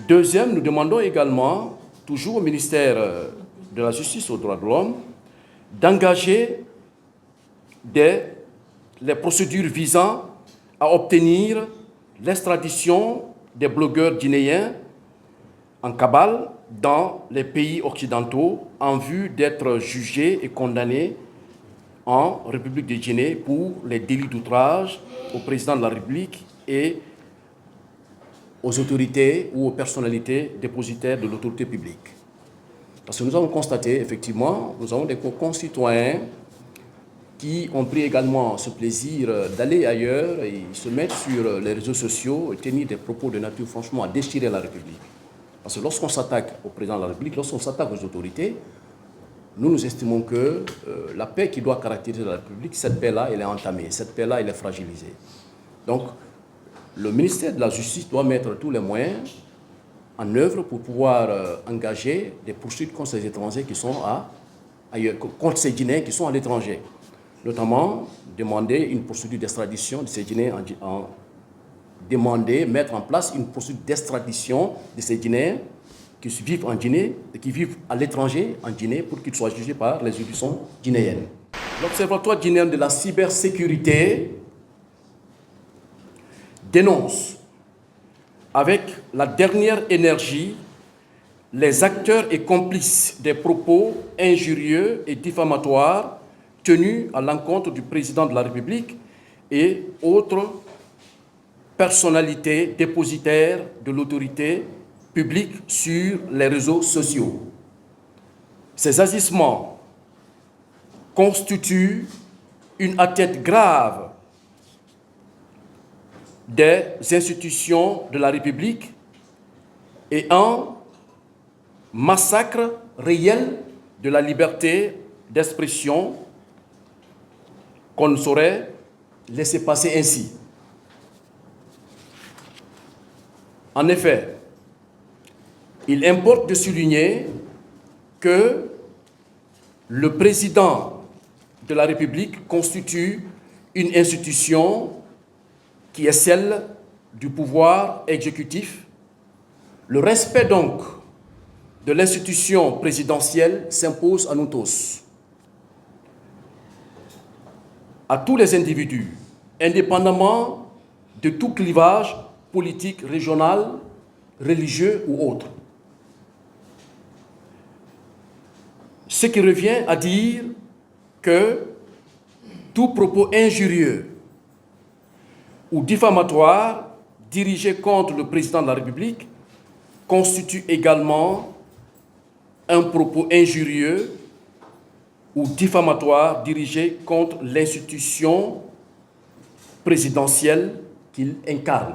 Deuxième, nous demandons également, toujours au ministère de la Justice et aux droits de l'homme, d'engager les procédures visant à obtenir l'extradition des blogueurs guinéens en cabale dans les pays occidentaux en vue d'être jugés et condamnés en République de Guinée pour les délits d'outrage au président de la République et aux autorités ou aux personnalités dépositaires de l'autorité publique. Parce que nous avons constaté, effectivement, nous avons des concitoyens qui ont pris également ce plaisir d'aller ailleurs et se mettre sur les réseaux sociaux et tenir des propos de nature franchement à déchirer la République. Parce que lorsqu'on s'attaque au président de la République, lorsqu'on s'attaque aux autorités, nous estimons que la paix qui doit caractériser la République, cette paix-là, elle est entamée, cette paix-là, elle est fragilisée. Donc, le ministère de la Justice doit mettre tous les moyens en œuvre pour pouvoir engager des poursuites contre ces étrangers qui sont ailleurs, contre ces Guinéens qui sont à l'étranger. Notamment, demander une procédure d'extradition de ces Guinéens, mettre en place une procédure d'extradition de ces Guinéens qui vivent en Guinée et qui vivent à l'étranger en Guinée pour qu'ils soient jugés par les juridictions guinéennes. L'Observatoire guinéen de la cybersécurité dénonce avec la dernière énergie les acteurs et complices des propos injurieux et diffamatoires tenus à l'encontre du président de la République et autres personnalités dépositaires de l'autorité publique sur les réseaux sociaux. Ces agissements constituent une atteinte grave des institutions de la République et un massacre réel de la liberté d'expression qu'on ne saurait laisser passer ainsi. En effet, il importe de souligner que le président de la République constitue une institution qui est celle du pouvoir exécutif. Le respect donc de l'institution présidentielle s'impose à nous tous, à tous les individus, indépendamment de tout clivage politique, régional, religieux ou autre. Ce qui revient à dire que tout propos injurieux ou diffamatoire dirigé contre le président de la République constitue également un propos injurieux ou diffamatoire dirigé contre l'institution présidentielle qu'il incarne.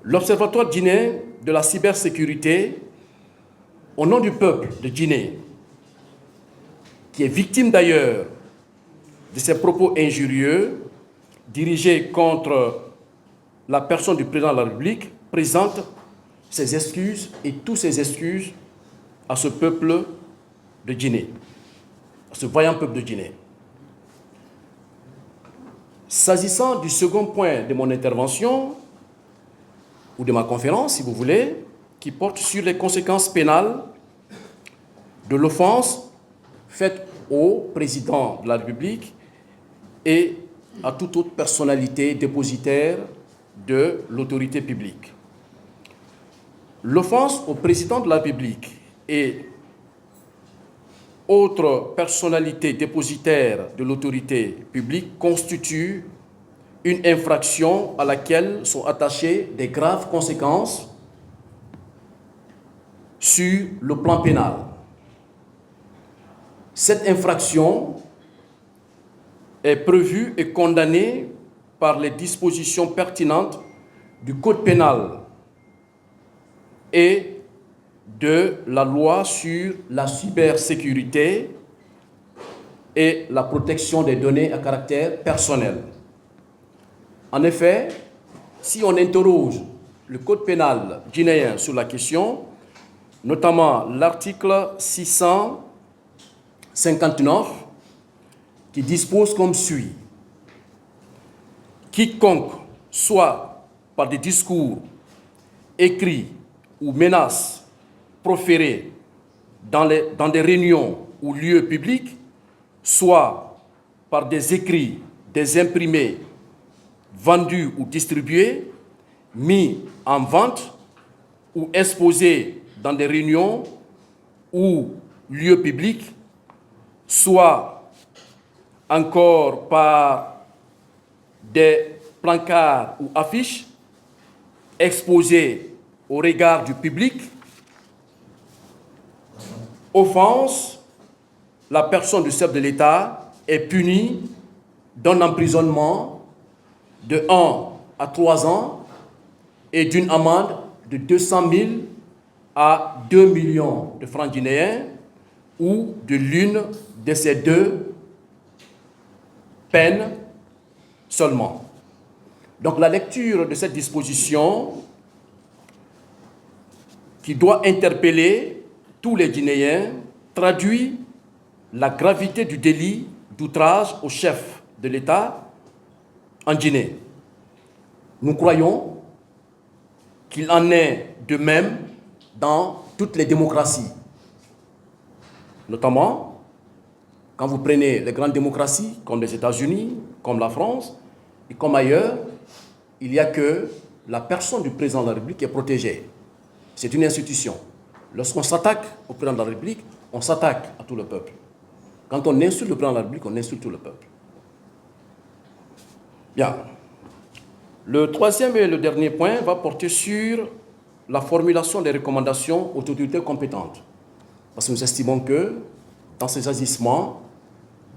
L'Observatoire guinéen de la cybersécurité, au nom du peuple de Guinée, qui est victime d'ailleurs de ces propos injurieux dirigés contre la personne du président de la République, présente ses excuses et toutes ses excuses à ce peuple de Guinée, à ce vaillant peuple de Guinée. S'agissant du second point de mon intervention, ou de ma conférence, si vous voulez, qui porte sur les conséquences pénales de l'offense faite au président de la République et à toute autre personnalité dépositaire de l'autorité publique. L'offense au président de la République et autres personnalités dépositaires de l'autorité publique constitue une infraction à laquelle sont attachées des graves conséquences sur le plan pénal. Cette infraction est prévue et condamnée par les dispositions pertinentes du Code pénal et de la loi sur la cybersécurité et la protection des données à caractère personnel. En effet, si on interroge le Code pénal guinéen sur la question, notamment l'article 659, qui dispose comme suit: quiconque, soit par des discours écrits ou menaces proférées dans des réunions ou lieux publics, soit par des écrits, des imprimés, vendus ou distribués, mis en vente ou exposés dans des réunions ou lieux publics, soit encore par des plancards ou affiches exposés au regard du public, offense, la personne du chef de l'État est punie d'un emprisonnement de 1 à 3 ans et d'une amende de 200 000 à 2 millions de francs guinéens ou de l'une de ces deux peines seulement. Donc la lecture de cette disposition qui doit interpeller tous les Guinéens traduit la gravité du délit d'outrage au chef de l'État en Guinée. Nous croyons qu'il en est de même dans toutes les démocraties. Notamment, quand vous prenez les grandes démocraties, comme les États-Unis, comme la France, et comme ailleurs, il n'y a que la personne du président de la République qui est protégée. C'est une institution. Lorsqu'on s'attaque au président de la République, on s'attaque à tout le peuple. Quand on insulte le président de la République, on insulte tout le peuple. Bien. Le troisième et le dernier point va porter sur la formulation des recommandations aux autorités compétentes. Parce que nous estimons que dans ces agissements,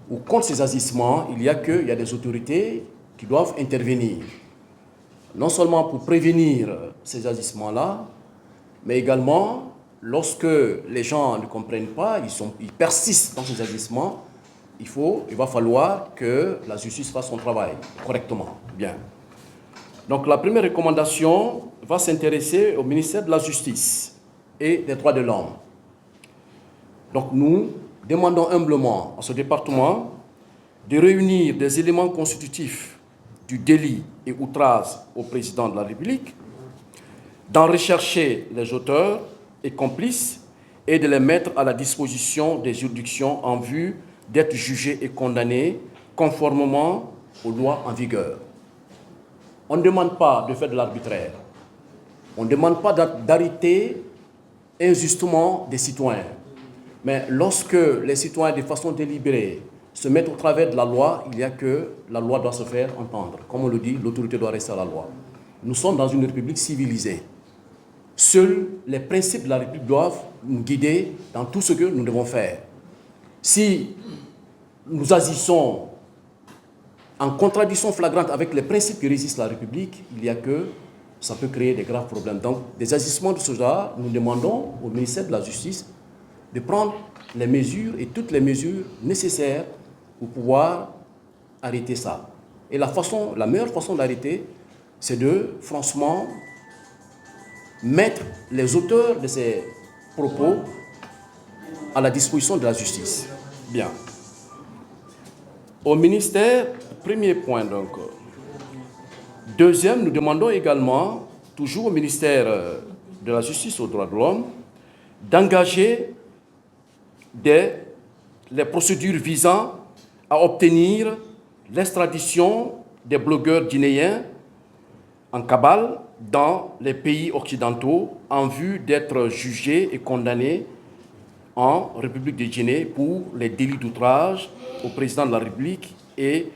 ou contre ces agissements, il y a des autorités qui doivent intervenir. Non seulement pour prévenir ces agissements-là, mais également lorsque les gens ne comprennent pas, ils persistent dans ces agissements, il va falloir que la justice fasse son travail correctement. Bien. Donc la première recommandation va s'intéresser au ministère de la Justice et des Droits de l'Homme. Donc nous demandons humblement à ce département de réunir des éléments constitutifs du délit et outrage au président de la République, d'en rechercher les auteurs et complices et de les mettre à la disposition des juridictions en vue d'être jugés et condamnés conformément aux lois en vigueur. On ne demande pas de faire de l'arbitraire. On ne demande pas d'arrêter injustement des citoyens. Mais lorsque les citoyens, de façon délibérée, se mettent au travers de la loi, il y a que la loi doit se faire entendre. Comme on le dit, l'autorité doit rester à la loi. Nous sommes dans une république civilisée. Seuls les principes de la République doivent nous guider dans tout ce que nous devons faire. Si nous agissons en contradiction flagrante avec les principes qui régissent la République, il y a que ça peut créer des graves problèmes. Donc, des agissements de ce genre, nous demandons au ministère de la Justice de prendre les mesures et toutes les mesures nécessaires pour pouvoir arrêter ça. Et la meilleure façon d'arrêter, c'est de, franchement, mettre les auteurs de ces propos à la disposition de la justice. Bien. Au ministère, premier point donc. Deuxième, nous demandons également, toujours au ministère de la Justice et aux droits de l'homme, d'engager les procédures visant à obtenir l'extradition des blogueurs guinéens en cabale dans les pays occidentaux en vue d'être jugés et condamnés en République de Guinée pour les délits d'outrage au président de la République et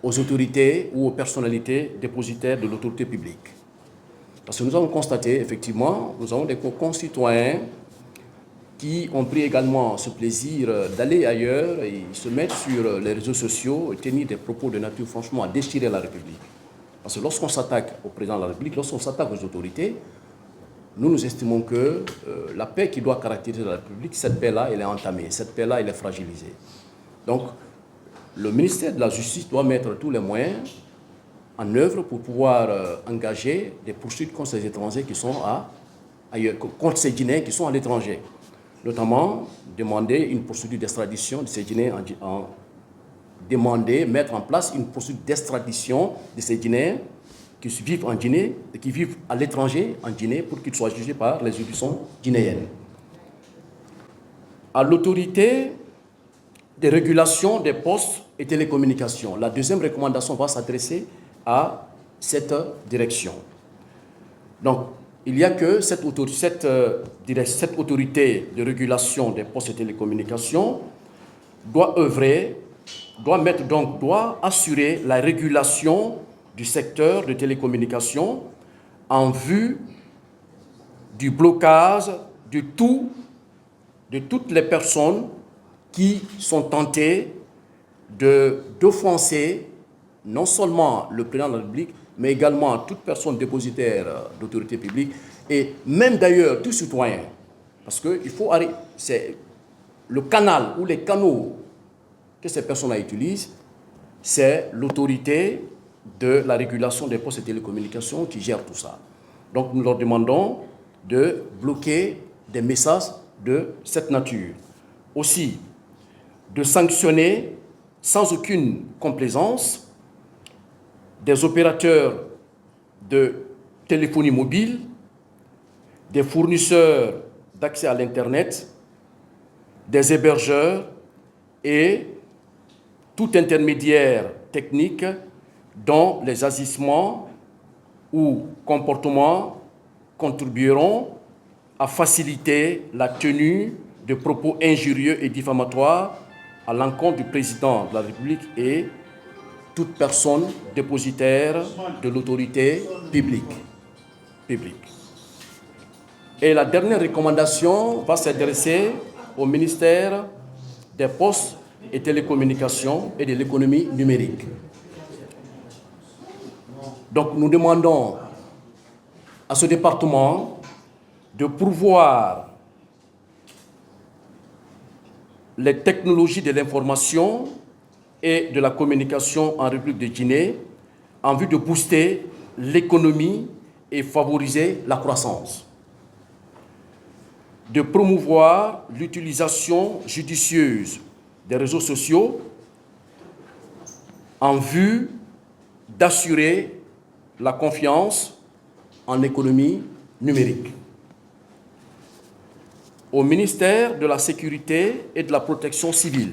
aux autorités ou aux personnalités dépositaires de l'autorité publique. Parce que nous avons constaté, effectivement, nous avons des concitoyens qui ont pris également ce plaisir d'aller ailleurs et se mettre sur les réseaux sociaux et tenir des propos de nature franchement à déchirer la République. Parce que lorsqu'on s'attaque au président de la République, lorsqu'on s'attaque aux autorités, nous estimons que la paix qui doit caractériser la République, cette paix-là, elle est entamée, cette paix-là, elle est fragilisée. Donc, le ministère de la Justice doit mettre tous les moyens en œuvre pour pouvoir engager des poursuites contre ces étrangers qui sont ailleurs, contre ces Guinéens qui sont à l'étranger. Notamment, demander une procédure d'extradition de ces Guinéens, mettre en place une procédure d'extradition de ces Guinéens qui vivent en Guinée et qui vivent à l'étranger en Guinée pour qu'ils soient jugés par les juridictions guinéennes. À l'autorité des régulations des postes et télécommunications, la deuxième recommandation va s'adresser à cette direction. Donc, il n'y a que cette autorité de régulation des postes et télécommunications doit assurer la régulation du secteur de télécommunications en vue du blocage de toutes les personnes qui sont tentées d'offenser non seulement le président de la République, mais également toute personne dépositaire d'autorité publique, et même d'ailleurs tout citoyen. Parce qu'il faut arrêter, c'est le canal ou les canaux que ces personnes-là utilisent, c'est l'autorité de la régulation des postes et télécommunications qui gère tout ça. Donc nous leur demandons de bloquer des messages de cette nature. Aussi, de sanctionner sans aucune complaisance des opérateurs de téléphonie mobile, des fournisseurs d'accès à l'Internet, des hébergeurs et tout intermédiaire technique dont les agissements ou comportements contribueront à faciliter la tenue de propos injurieux et diffamatoires à l'encontre du président de la République et toute personne dépositaire de l'autorité publique. Et la dernière recommandation va s'adresser au ministère des Postes et Télécommunications et de l'économie numérique. Donc nous demandons à ce département de pourvoir les technologies de l'information et de la communication en République de Guinée en vue de booster l'économie et favoriser la croissance. De promouvoir l'utilisation judicieuse des réseaux sociaux en vue d'assurer la confiance en l'économie numérique. Au ministère de la Sécurité et de la Protection civile,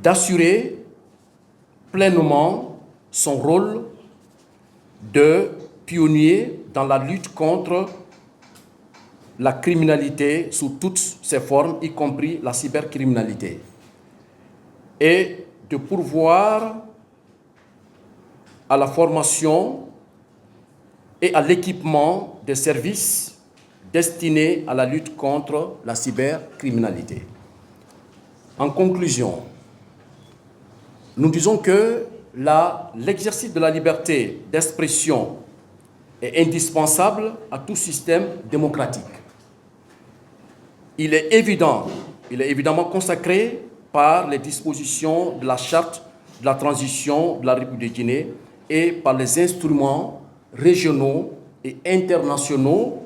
d'assurer pleinement son rôle de pionnier dans la lutte contre la criminalité sous toutes ses formes, y compris la cybercriminalité, et de pourvoir à la formation et à l'équipement des services destinés à la lutte contre la cybercriminalité. En conclusion, nous disons que l'exercice de la liberté d'expression est indispensable à tout système démocratique. Il est évidemment consacré par les dispositions de la Charte de la transition de la République de Guinée et par les instruments régionaux et internationaux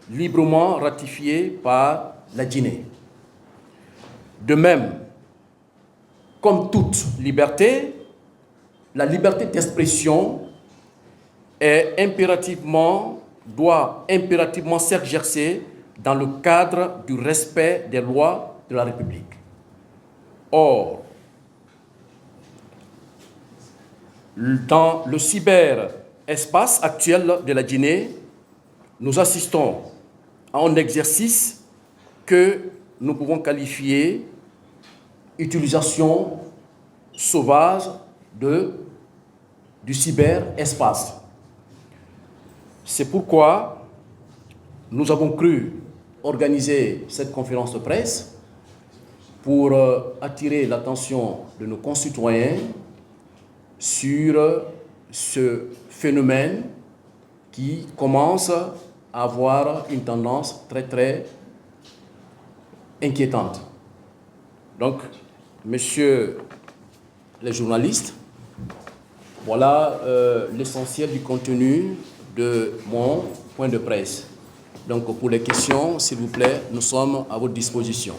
librement ratifiés par la Guinée. De même, comme toute liberté, la liberté d'expression doit impérativement s'exercer dans le cadre du respect des lois de la République. Or, dans le cyberespace actuel de la Guinée, nous assistons à un exercice que nous pouvons qualifier d'utilisation sauvage du cyberespace. C'est pourquoi nous avons cru organiser cette conférence de presse pour attirer l'attention de nos concitoyens sur ce phénomène qui commence à avoir une tendance très, très inquiétante. Donc, messieurs les journalistes, voilà l'essentiel du contenu de mon point de presse. Donc, pour les questions, s'il vous plaît, nous sommes à votre disposition.